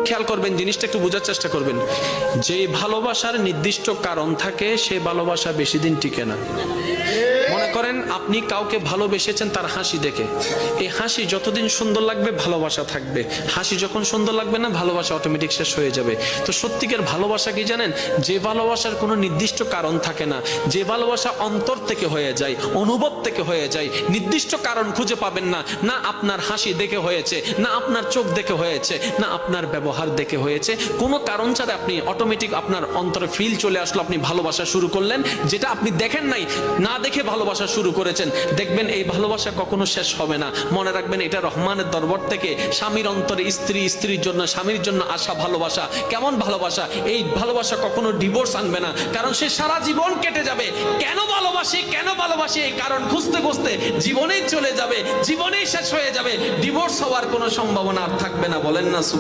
খেয়াল করবেন, জিনিসটা একটু বোঝার চেষ্টা করবেন। যে ভালোবাসার নির্দিষ্ট কারণ থাকে সে ভালোবাসা বেশি দিন টিকে না। মনে করেন আপনি কাউকে ভালোবেসেছেন তার হাসি দেখে, এই হাসি যতদিন সুন্দর লাগবে ভালোবাসা থাকবে, হাসি যখন সুন্দর লাগবে না ভালোবাসা অটোমেটিক শেষ হয়ে যাবে। তো সত্যিকার ভালোবাসা কি জানেন? যে ভালোবাসার কোনো নির্দিষ্ট কারণ থাকে না, যে ভালোবাসা অন্তর থেকে হয়ে যায়, অনুভব থেকে হয়ে যায়, নির্দিষ্ট কারণ খুঁজে পাবেন না, না আপনার হাসি দেখে হয়েছে, না আপনার চোখ দেখে হয়েছে, না আপনার ব্যবহার দেখে হয়েছে, কোনো কারণ ছাড়া আপনি অটোমেটিক আপনার অন্তরে ফিল চলে আসলো, আপনি ভালোবাসা শুরু করলেন, যেটা আপনি দেখেন নাই, না দেখে ভালোবাসা শুরু করেছেন। দেখবেন এই ভালোবাসা কখনো শেষ হবে না। মনে রাখবেন এটা রহমানের দরবার থেকে স্বামীর অন্তরে স্ত্রী, স্ত্রীর জন্য স্বামীর জন্য আসা ভালোবাসা। কেমন ভালোবাসা? এই ভালোবাসা কখনো ডিভোর্স আনবে না, কারণ সে সারা জীবন কেটে যাবে কেন ভালোবাসি কেন ভালোবাসি এই কারণ খুঁজতে খুঁজতে জীবনেই চলে যাবে, জীবনেই শেষ হয়ে যাবে, ডিভোর্স হওয়ার কোনো সম্ভাবনা আর থাকবে না। বলেন না সুবহানাল্লাহ।